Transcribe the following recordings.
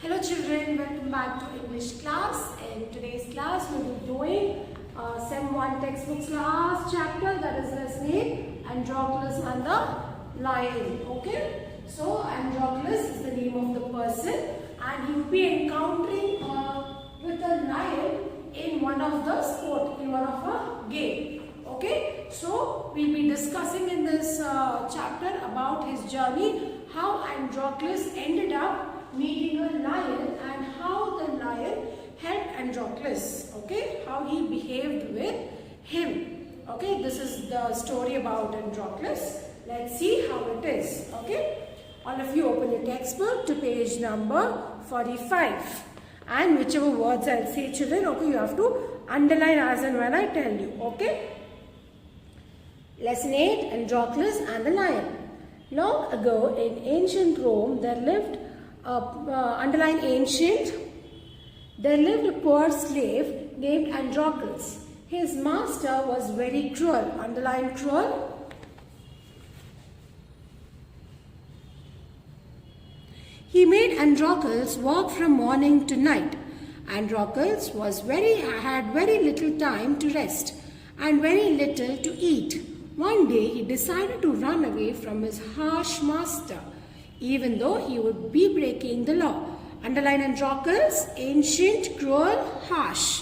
Hello children, welcome back to English class. In today's class we will be doing Sem 1 textbook's last chapter, that is lesson 8, Androclus and the Lion. Okay, so Androclus is the name of the person and he will be encountering with a lion in one of the sport, in one of a game. Okay, so we'll be discussing in this chapter about his journey, how Androclus ended up meeting a lion and how the lion helped Androclus. Okay, how he behaved with him. Okay, this is the story about Androclus. Let's see how it is. Okay, all of you open your textbook to page number 45. And whichever words I'll say, children, okay, you have to underline as and when I tell you. Okay. Lesson 8, Androclus and the Lion. Long ago in ancient Rome, there lived a poor slave named Androclus. His master was very cruel. Underline cruel. He made Androclus work from morning to night. Androclus had very little time to rest and very little to eat. One day he decided to run away from his harsh master, even though he would be breaking the law. Underline Androclus, ancient, cruel, harsh.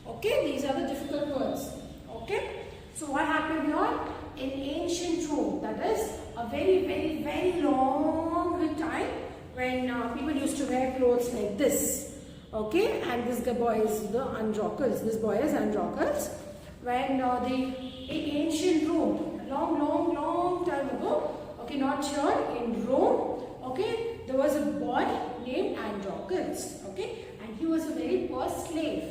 Okay, these are the difficult words. Okay, so what happened here? In ancient Rome, that is a very long time when people used to wear clothes like this. Okay, and this boy is the Androclus. This boy is Androclus. When in ancient Rome, long time ago, okay, not here, in Rome, okay, there was a boy named Androclus, okay, and he was a very poor slave.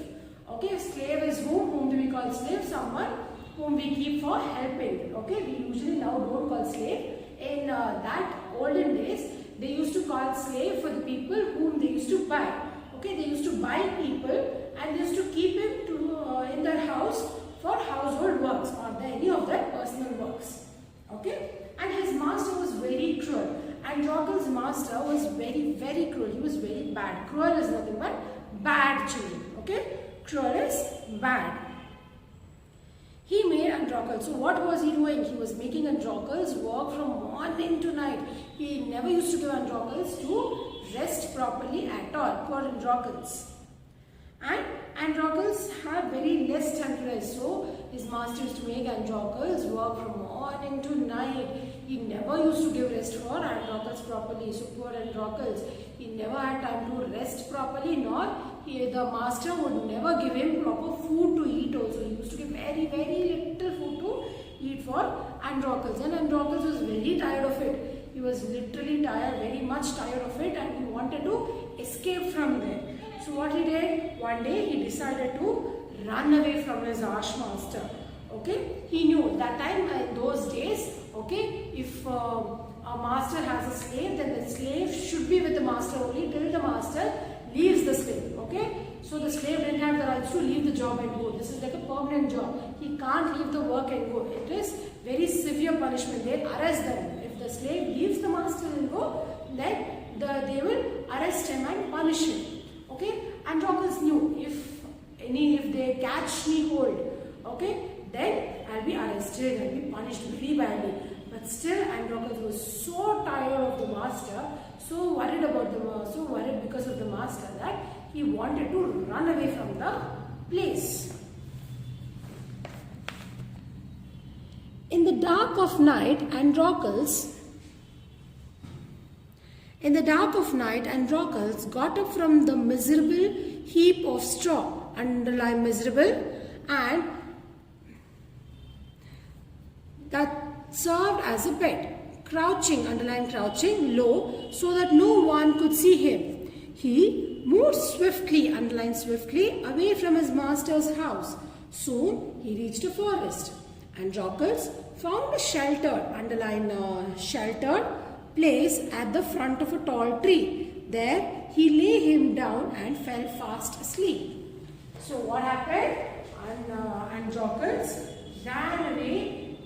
Okay, a slave is whom do we call slave? Someone whom we keep for helping. Okay, we usually now don't call slave. In that olden days, they used to call slave for the people whom they used to buy. Okay, they used to buy people and they used to keep him in their house for household works or any of their personal works. Okay, and his master was very cruel. Androclus' master was very cruel. He was very bad. Cruel is nothing but bad, children. Okay, cruel is bad. He made Androclus. So what was he doing? He was making Androclus work from morning to night. He never used to give Androclus to rest properly at all. Poor Androclus. And Androclus had very less time to rest, so his master used to make Androclus work from morning to night. He never used to give rest for Androclus properly. So poor Androclus, he never had time to rest properly, nor the master would never give him proper food to eat also. He used to give very little food to eat for Androclus, and Androclus was very tired of it. He was literally tired, very much tired of it, and he wanted to escape from there. So what he did, one day he decided to run away from his harsh master. Okay, he knew that time in those days, okay, if a master has a slave, then the slave should be with the master only till the master leaves the slave. Okay, so the slave didn't have the rights to leave the job and go. This is like a permanent job. He can't leave the work and go. It is very severe punishment. They arrest them. If the slave leaves the master and go, then they will arrest him and punish him. Okay, Androclus knew if they catch me hold, okay, then I'll be arrested, I'll be punished very badly. But still Androclus was so tired of the master, so worried because of the master, that he wanted to run away from the place. In the dark of night, Androclus got up from the miserable heap of straw, underline miserable, and that served as a bed, crouching, underline crouching, low, so that no one could see him. He moved swiftly, underline swiftly, away from his master's house. Soon he reached a forest. Androclus found a sheltered, underline sheltered, place at the front of a tall tree. There he lay him down and fell fast asleep. So what happened? Androclus ran away,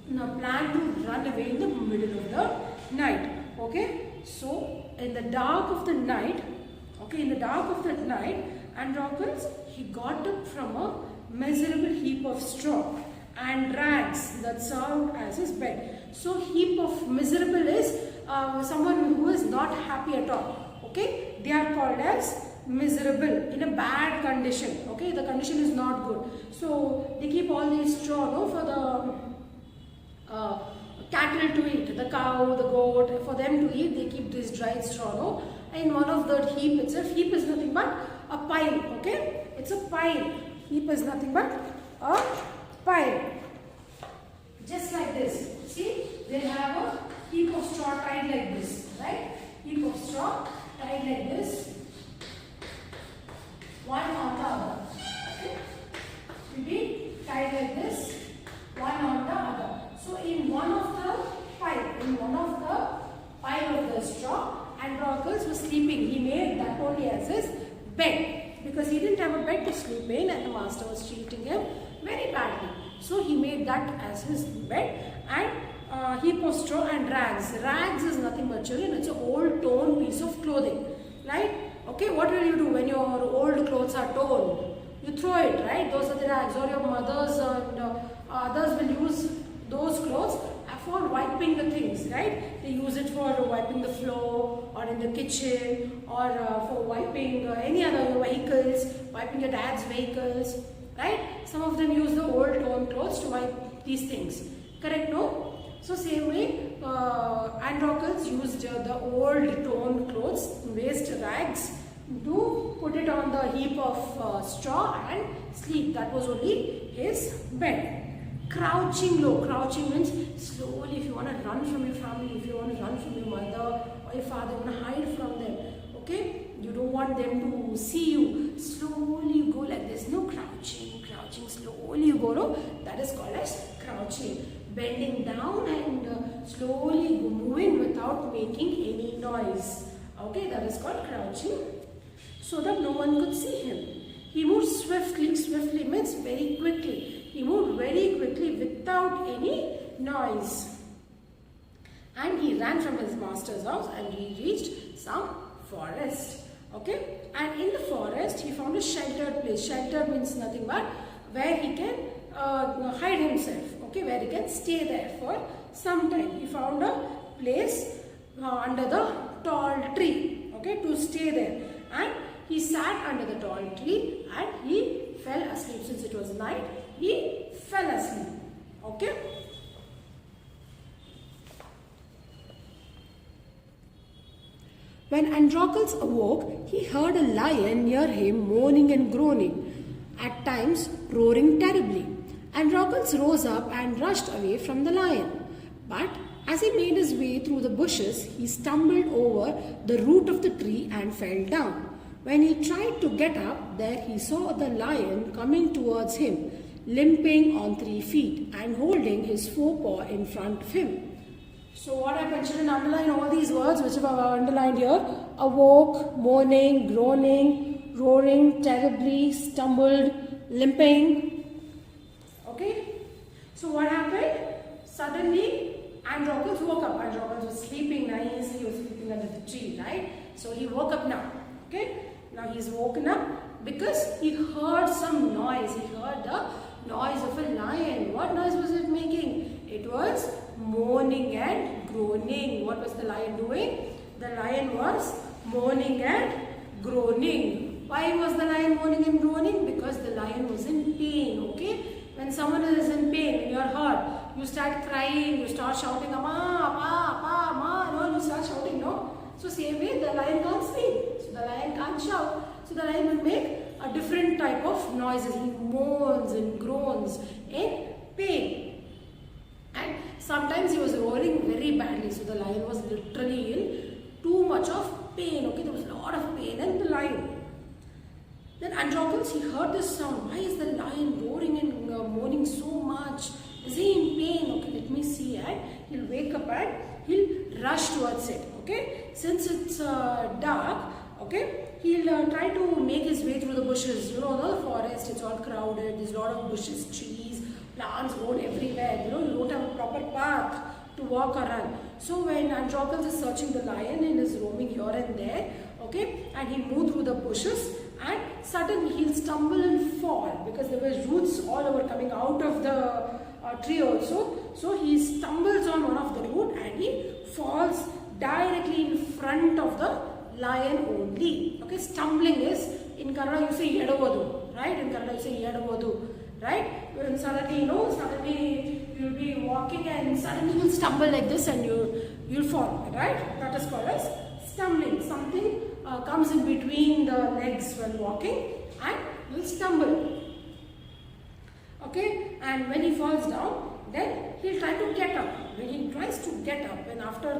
planned to run away in the middle of the night. Okay, so in the dark of the night, Okay, in the dark of that night, Androcles, he got up from a miserable heap of straw and rags that served as his bed. So heap of miserable is someone who is not happy at all. Okay, they are called as miserable, in a bad condition. Okay, the condition is not good. So they keep all these straw, no, for the cattle to eat, the cow, the goat, for them to eat, they keep this dried straw, no? And one of the heap itself, heap is nothing but a pile, okay? It's a pile. Heap is nothing but a pile. Just like this. See, they have a heap of straw tied like this, right? Heap of straw tied like this. One on the other. Okay? Will be tied like this. One on the other. So in one of the pile of the straw, Androcles was sleeping. He made that only as his bed, because he didn't have a bed to sleep in and the master was treating him very badly. So he made that as his bed, and heap of straw and rags. Rags is nothing but, children, it's an old torn piece of clothing, right? Okay, what will you do when your old clothes are torn? You throw it, right? Those are the rags, or your mothers and others will use those clothes for wiping the things, right? They use it for wiping the floor, or in the kitchen, or for wiping any other vehicles, wiping your dad's vehicles, right? Some of them use the old torn clothes to wipe these things. Correct, no? So same way, Androcles used the old torn clothes, waste rags, to put it on the heap of straw and sleep. That was only his bed. Crouching low. Crouching means slowly. If you want to run from your family, if you want to run from your mother or your father, you want to hide from them. Okay? You don't want them to see you. Slowly you go like this. No, crouching, crouching. Slowly you go. No? That is called as crouching. Bending down and slowly moving without making any noise. Okay? That is called crouching. So that no one could see him. He moved swiftly. Swiftly means very quickly. He moved very quickly without any noise. And he ran from his master's house and he reached some forest. Okay? And in the forest, he found a sheltered place. Shelter means nothing but where he can hide himself. Okay? Where he can stay there for some time. He found a place under the tall tree. Okay? To stay there. And he sat under the tall tree and he fell asleep. Since it was night, he fell asleep. Okay? When Androcles awoke, he heard a lion near him moaning and groaning, at times roaring terribly. Androcles rose up and rushed away from the lion. But as he made his way through the bushes, he stumbled over the root of the tree and fell down. When he tried to get up, there he saw the lion coming towards him, limping on 3 feet and holding his forepaw in front of him. So what happened? Children, underline all these words which are underlined here. Awoke, moaning, groaning, roaring, terribly, stumbled, limping. Okay? So what happened? Suddenly, Androcles woke up. Androcles was sleeping nicely. He was sleeping under the tree, right? So he woke up now. Okay? Now he's woken up because he heard some noise. He heard the noise of a lion. What noise was it making? It was moaning and groaning. What was the lion doing? The lion was moaning and groaning. Why was the lion moaning and groaning? Because the lion was in pain. Okay? When someone is in pain, when you are hurt, you start crying, you start shouting, "Amma, pa, pa, ma," no, you start shouting, no? So same way, the lion can't sleep. So the lion can't shout. So the lion will make a different type of noises. He moans and groans in pain. And sometimes he was roaring very badly. So the lion was literally in too much of pain. Okay, there was a lot of pain in the lion. Then Androcles, he heard this sound. Why is the lion roaring and moaning so much? Is he in pain? Okay, let me see. And he'll wake up and he'll rush towards it. Okay, since it's dark, okay, he'll try to make his way through the bushes. You know, the forest, it's all crowded. There's a lot of bushes, trees, plants grown everywhere. You know, you don't have a proper path to walk or run. So when Androcles is searching the lion and is roaming here and there, okay, and he'll move through the bushes, and suddenly he'll stumble and fall because there were roots all over coming out of the tree also. So he stumbles on one of the root and he falls directly in front of the lion only. Okay, stumbling is, in Kannada you say yedavodu, right? In Kannada you say yedavodu, right? When suddenly, suddenly you'll be walking and suddenly you'll stumble like this and you'll fall, right? That is called as stumbling. Something comes in between the legs when walking and you'll stumble. Okay, and when he falls down, then he'll try to get up. When he tries to get up, and after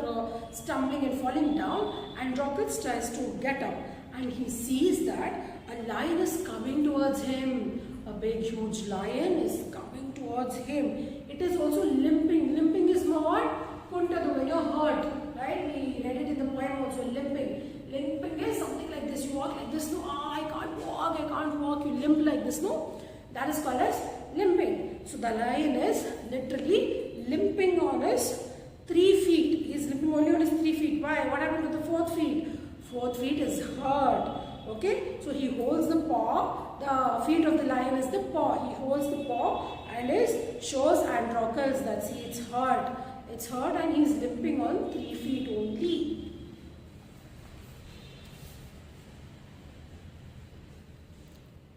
stumbling and falling down, Andronicus tries to get up, and he sees that a lion is coming towards him. A big huge lion is coming towards him. It is also limping. Limping is what? Kuntadu, when you're hurt, right? We read it in the poem also, limping. Limping is something like this. You walk like this, no, I can't walk, you limp like this, no? That is called as limping. So the lion is literally limping on his 3 feet. He is limping only on his 3 feet. Why? What happened to the 4th feet? 4th feet is hurt. Okay, so he holds the paw. The feet of the lion is the paw. He holds the paw and shows Andronicus that see it's hurt. It's hurt and he's limping on 3 feet only.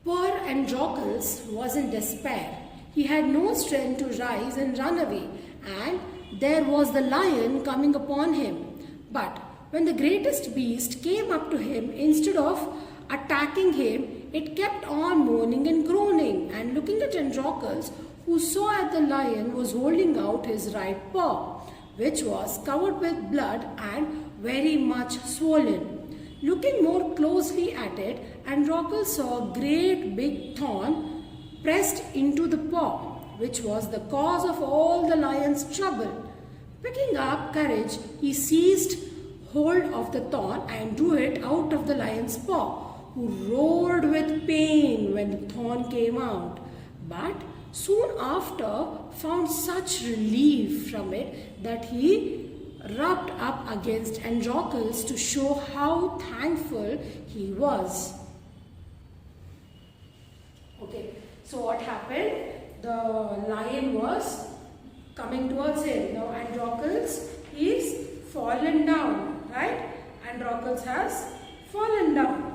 Poor Andronicus was in despair. He had no strength to rise and run away, and there was the lion coming upon him. But when the greatest beast came up to him, instead of attacking him, it kept on moaning and groaning, and looking at Andronicus, who saw that the lion was holding out his right paw, which was covered with blood and very much swollen. Looking more closely at it, Andronicus saw a great big thorn pressed into the paw, which was the cause of all the lion's trouble. Picking up courage, he seized hold of the thorn and drew it out of the lion's paw, who roared with pain when the thorn came out, but soon after found such relief from it that he rubbed up against Andronicus to show how thankful he was. Okay, so what happened? The lion was coming towards him. Now Andronicus is fallen down, right? Andronicus has fallen down.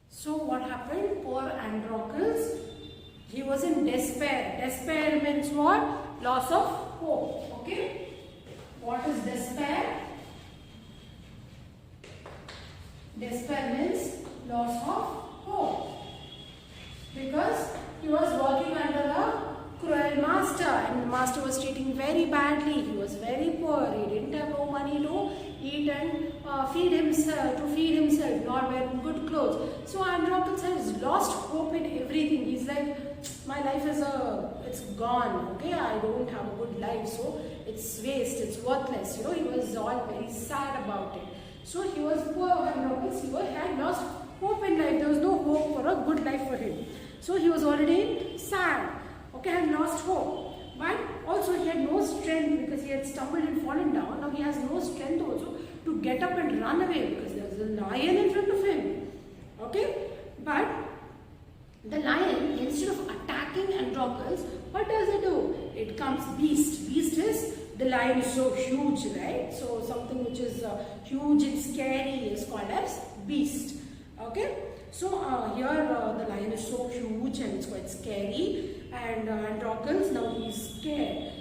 So what happened? Poor Andronicus, he was in despair. Despair means what? Loss of hope. Okay? What is despair? Despair means loss of hope. Because he was working under a cruel master, and the master was treating very badly. He was very poor. He didn't have no money to eat and feed himself, not wear good clothes. So Andronicus has lost hope in everything. He's like, my life is it's gone. Okay, I don't have a good life, so it's waste, it's worthless. He was all very sad about it. So he was poor Andronicus. He had lost hope in life. There was no hope for a good life for him. So he was already sad. Okay, had lost hope. But also he had no strength because he had stumbled and fallen down. Now he has no strength also to get up and run away because there was a lion in front of him. Okay, but the lion, instead of attacking Andronicus, what does it do? It comes beast. Beast is, the lion is so huge, right? So something which is huge and scary is called as beast. Okay, so here the lion is so huge and it's quite scary, and Andronicus, now he is scared.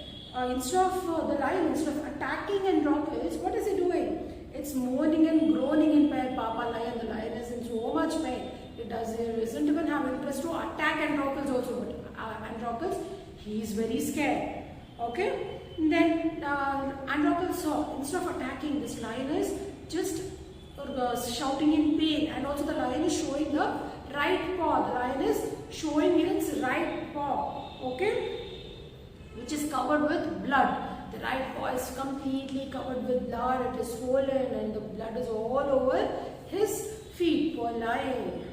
Instead of the lion, instead of attacking Andronicus, what is it doing? It's moaning and groaning in pain. Papa lion, the lion is in so much pain. It doesn't even have interest to attack Andronicus also, but Andronicus, he is very scared. Okay, and then Andronicus saw, instead of attacking, this lion is just shouting in pain, and also the lion is showing the right paw. The lion is showing its right paw, okay, which is covered with blood. The right paw is completely covered with blood. It is swollen and the blood is all over his feet. Poor lion.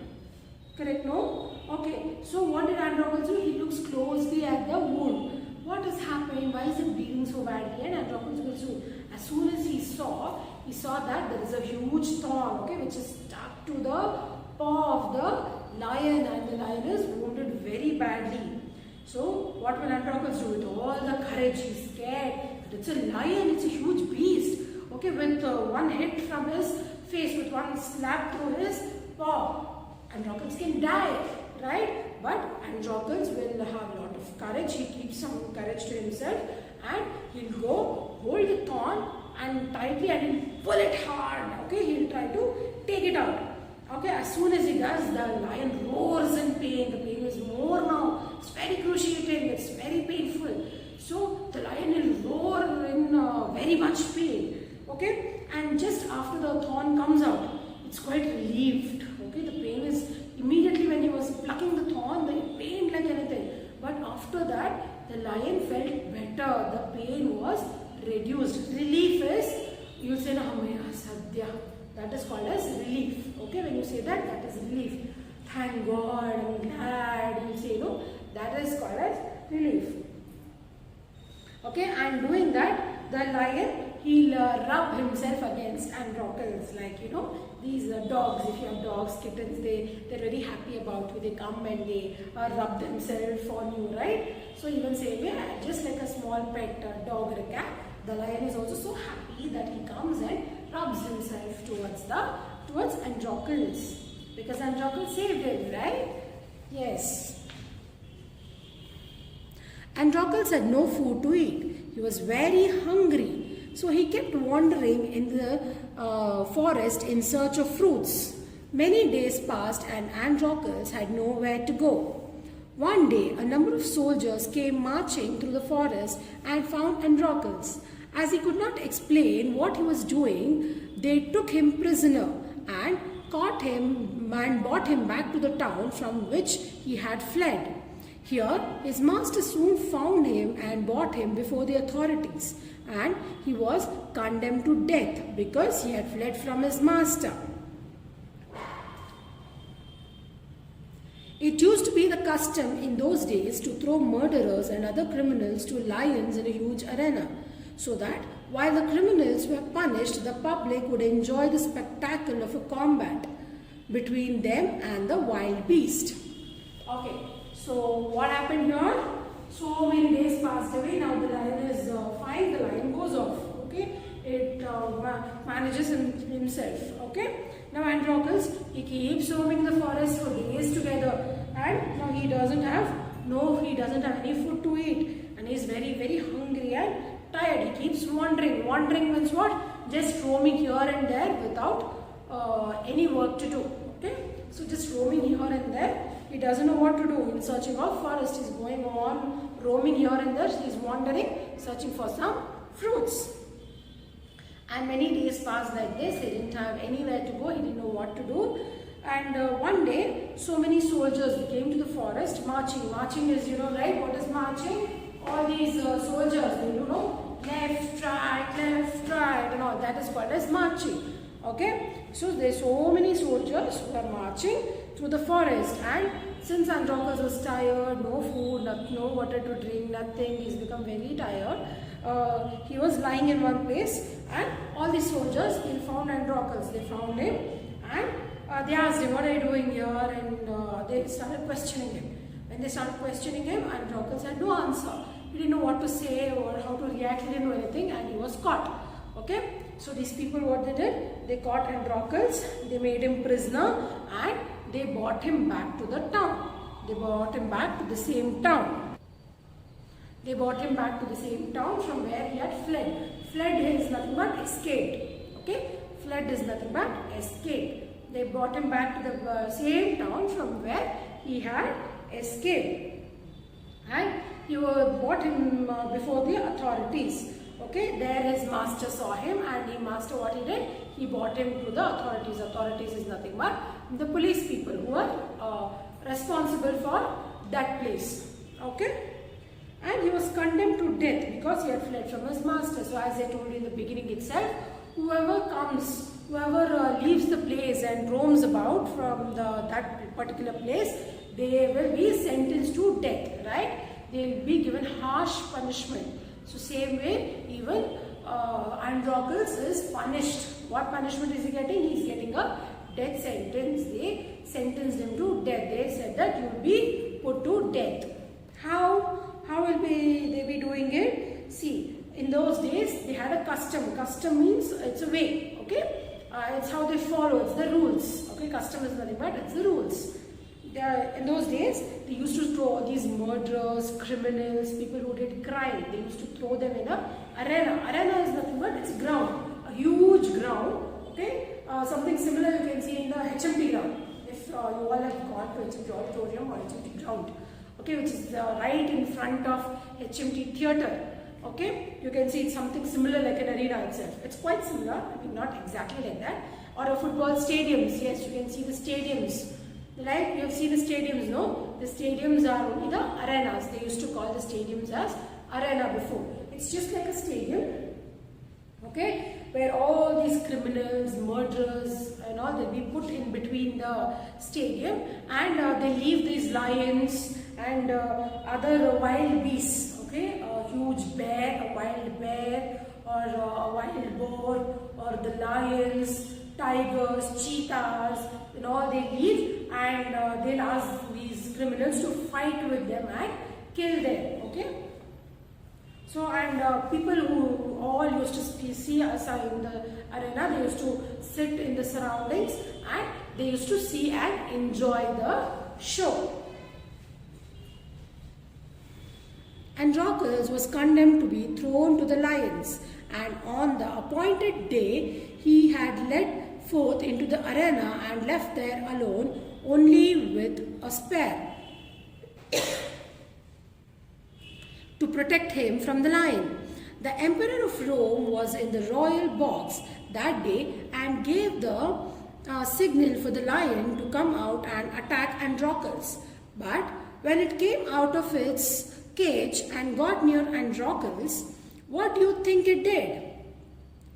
Correct, no? Okay, so what did Andronicus do? He looks closely at the wound. What is happening? Why is it bleeding so badly? And Andronicus will soon. As soon as he saw, he saw that there is a huge thorn, okay, which is stuck to the paw of the lion, and the lion is wounded very badly. So what will Androcles do with all the courage? He's scared. It's a lion, it's a huge beast. Okay, with one hit from his face, with one slap through his paw, Androcles can die, right? But Androcles will have a lot of courage. He keeps some courage to himself, and he'll go hold the thorn and tightly, and he'll pull it hard. Okay, he'll try to take it out. Okay, as soon as he does, the lion roars in pain. The pain is more now. It's very cruciating. It's very painful. So the lion will roar in very much pain. Okay, and just after the thorn comes out, it's quite relieved. Okay, the pain is immediately when he was plucking the thorn, the pain like anything. But after that, the lion felt better. The pain was reduced. Relief is, you say na hamaya sadhya. That is called as relief. Okay, when you say that, that is relief. Thank God, I'm glad. You say no, that is called as relief. Okay, and doing that, the lion, he'll rub himself against Androcles, like these dogs. If you have dogs, kittens, they're very happy about you. They come and they rub themselves on you, right? So even same way, just like a small pet dog or a cat, the lion is also so happy that he comes and rubs himself towards Androcles, because Androcles saved him, right? Yes. Androcles had no food to eat. He was very hungry. So he kept wandering in the forest in search of fruits. Many days passed and Androcles had nowhere to go. One day, a number of soldiers came marching through the forest and found Androcles. As he could not explain what he was doing, they took him prisoner and caught him and brought him back to the town from which he had fled. Here, his master soon found him and brought him before the authorities, and he was condemned to death because he had fled from his master. It used to be the custom in those days to throw murderers and other criminals to lions in a huge arena, so that while the criminals were punished, the public would enjoy the spectacle of a combat between them and the wild beast. Okay, so what happened here? So many days passed away. Now the lion is fine. The lion goes off. Okay, it manages himself. Okay. Now Androcles, he keeps roaming the forest for days together, and now he doesn't have any food to eat, and he is very, very hungry and tired. He keeps wandering. Wandering means what? Just roaming here and there without any work to do. Okay, so just roaming here and there. He doesn't know what to do. In searching of forest, he's going on roaming here and there. He's wandering, searching for some fruits. And many days passed like this. He didn't have anywhere to go. He didn't know what to do. And one day, so many soldiers came to the forest marching. Marching is, right? What is marching? All these soldiers, they left, right, and all. That is called as marching. Okay? So there's so many soldiers who are marching through the forest, and since Androcles was tired, no food, no water to drink, nothing, he's become very tired. He was lying in one place, and all the soldiers found Androcles. They found him, and they asked him, "What are you doing here?" And they started questioning him. When they started questioning him, Androcles had no answer. He didn't know what to say or how to react. He didn't know anything, and he was caught. Okay, so these people, what they did, they caught Androcles, they made him prisoner, and they brought him back to the town. They brought him back to the same town. They brought him back to the same town from where he had fled. Fled is nothing but escaped. Okay, fled is nothing but escaped. They brought him back to the same town from where he had escaped. And he brought him before the authorities. Okay, there his master saw him, and master what he did? He brought him to the authorities. Authorities is nothing but the police people who are responsible for that place. Okay, and he was condemned to death because he had fled from his master. So as I told you in the beginning itself, whoever leaves the place and roams about from that particular place, they will be sentenced to death, right? They will be given harsh punishment. So same way, even Androcles is punished. What punishment is he getting? He is getting a death sentence. They sentenced him to death. They said that you will be put to death. How will they be doing it? See, in those days they had a custom. Custom means it's a way. Okay. It's how they follow, it's the rules. Okay, custom is nothing but it's the rules. In those days, they used to throw these murderers, criminals, people who did crime. They used to throw them in a arena. Arena is nothing but it's ground, a huge ground. Okay, something similar you can see in the HMT ground. If you all have gone to HMT auditorium or HMT ground, okay, which is right in front of HMT theatre. Okay, you can see it's something similar like an arena itself. It's quite similar, I mean not exactly like that. Or a football stadiums, yes, you can see the stadiums. Right, you have seen the stadiums, no? The stadiums are only the arenas. They used to call the stadiums as arena before. It's just like a stadium, okay, where all these criminals, murderers and all will be put in between the stadium, and they leave these lions and other wild beasts. Okay, a huge bear, a wild bear, or a wild boar, or the lions, tigers, cheetahs, and all they leave, and they'll ask these criminals to fight with them and kill them. Okay. So, and people who all used to see us in the arena, they used to sit in the surroundings and they used to see and enjoy the show. Androcles was condemned to be thrown to the lions, and on the appointed day he had led forth into the arena and left there alone only with a spear to protect him from the lion. The Emperor of Rome was in the royal box that day and gave the signal for the lion to come out and attack Androcles. But when it came out of its cage and got near Androcles, what do you think it did?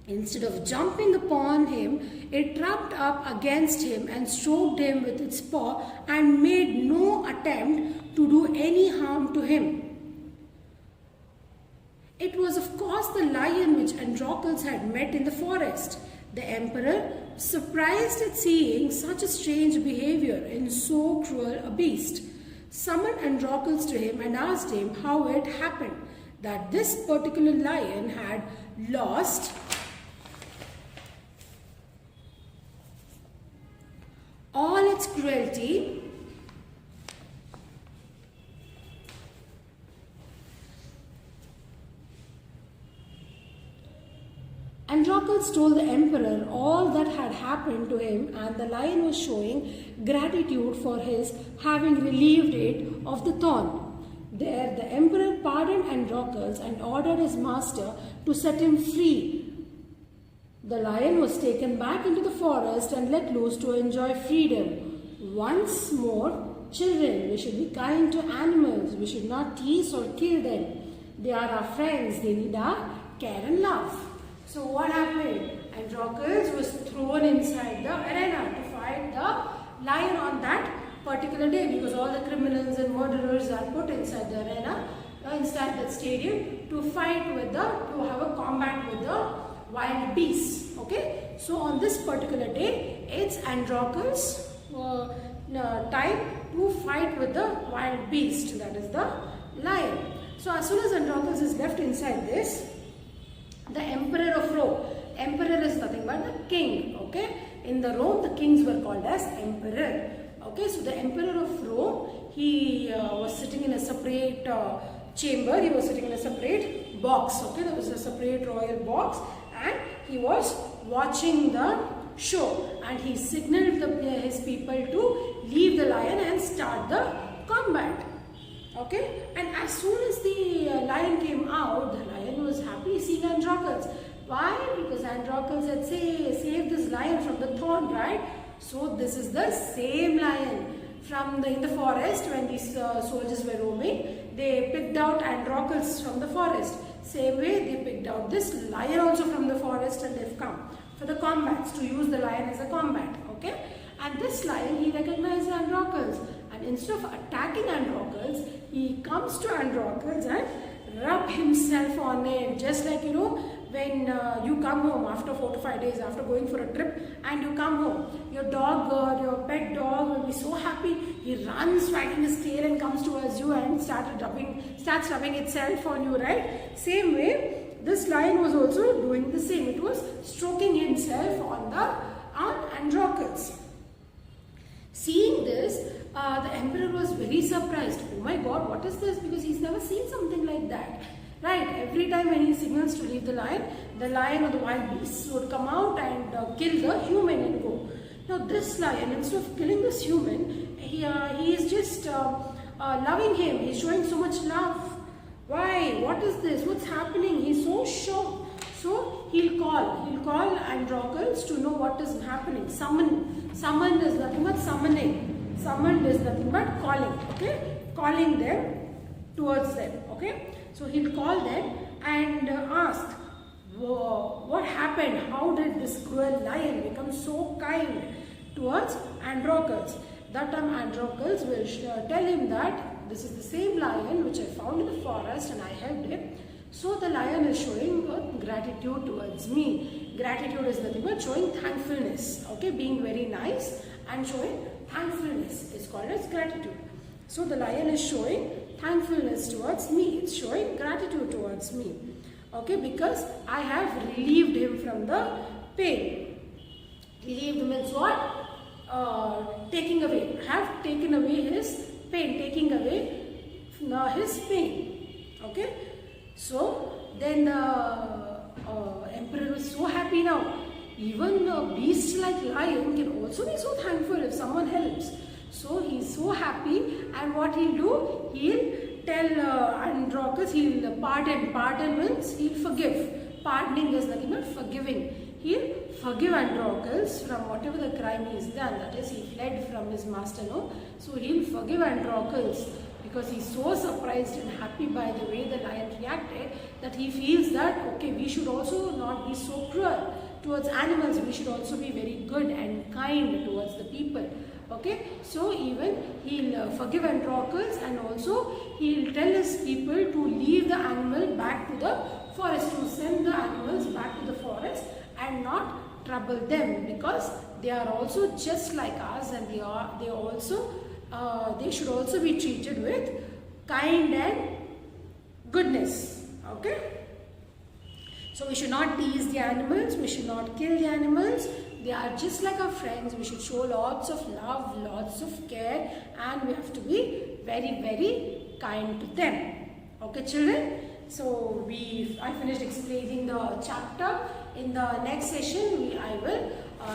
Instead of jumping upon him, it rubbed up against him and stroked him with its paw and made no attempt to do any harm to him. It was of course the lion which Androcles had met in the forest. The emperor, surprised at seeing such a strange behavior in so cruel a beast, summoned Androcles to him and asked him how it happened that this particular lion had lost all its cruelty Androcles told the emperor all that had happened to him, and the lion was showing gratitude for his having relieved it of the thorn. There the emperor pardoned Androcles and ordered his master to set him free. The lion was taken back into the forest and let loose to enjoy freedom. Once more, children, we should be kind to animals. We should not tease or kill them. They are our friends. They need our care and love. So what happened? Androcles was thrown inside the arena to fight the lion on that particular day, because all the criminals and murderers are put inside the arena, inside that stadium, to fight with to have a combat with the wild beasts. Okay, so on this particular day, it's Androcles' time to fight with the wild beast, that is the lion. So as soon as Androcles is left inside this, the Emperor of Rome, emperor is nothing but the king. Okay, in the Rome the kings were called as emperor. Okay, so the Emperor of Rome, he was sitting in a separate chamber, he was sitting in a separate box. Okay, there was a separate royal box, and he was watching the show, and he signaled his people to leave the lion and start the combat. Okay, and as soon as the lion came out, the lion was happy seeing Androcles. Why? Because Androcles had saved this lion from the thorn, right? So this is the same lion from in the forest. When these soldiers were roaming, they picked out Androcles from the forest. Same way they picked out this lion also from the forest, and they've come for the combats, to use the lion as a combat. Okay, and this lion, he recognized Androcles, and instead of attacking Androcles, he comes to Androcles and rub himself on it, just like when you come home after 4 to 5 days after going for a trip, and you come home, your dog, your pet dog will be so happy. He runs wagging his tail and comes towards you and starts rubbing itself on you, right? Same way, this lion was also doing the same. It was stroking himself on Androcles. Seeing this, the emperor was very surprised. Oh my God, what is this? Because he's never seen something like that. Right, every time when he signals to leave the lion or the wild beasts would come out and kill the human and go. Now this lion, instead of killing this human, he is just loving him. He's showing so much love. Why? What is this? What's happening? He's so shocked. So he'll call Androcles to know what is happening. Summon is nothing but summoning. Summoned is nothing but calling. Okay, calling them towards them. Okay. So he'll call them and ask, what happened? How did this cruel lion become so kind towards Androcles? That time Androcles will tell him that this is the same lion which I found in the forest and I helped him. So the lion is showing gratitude towards me. Gratitude is nothing but showing thankfulness. Okay, being very nice and showing thankfulness is called as gratitude. So the lion is showing thankfulness towards me. It's showing gratitude towards me. Okay, because I have relieved him from the pain. Relieved means what? Taking away. I have taken away his pain. Taking away his pain. Okay. So then the emperor was so happy now. Even a beast like lion can also be so thankful if someone helps. So he's so happy, and what he'll do, he'll tell Androcles, he'll pardon. Pardon means he'll forgive. Pardoning is nothing but forgiving. He'll forgive Androcles from whatever the crime he's done. That is, he fled from his master, no? So he'll forgive Androcles because he's so surprised and happy by the way the lion reacted that he feels that, okay, we should also not be so cruel towards animals. We should also be very good and kind towards the people. Okay, so even he'll forgive Androcles, and also he'll tell his people to leave the animal back to the forest, to send the animals back to the forest and not trouble them, because they are also just like us, and they should also be treated with kind and goodness. Okay, so we should not tease the animals, we should not kill the animals. They are just like our friends. We should show lots of love, lots of care, and we have to be very, very kind to them. Okay, children? So I finished explaining the chapter. In the next session, I will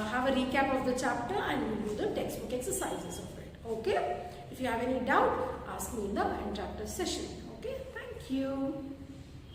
have a recap of the chapter and we will do the textbook exercises of it. Okay? If you have any doubt, ask me in the end chapter session. Okay? Thank you.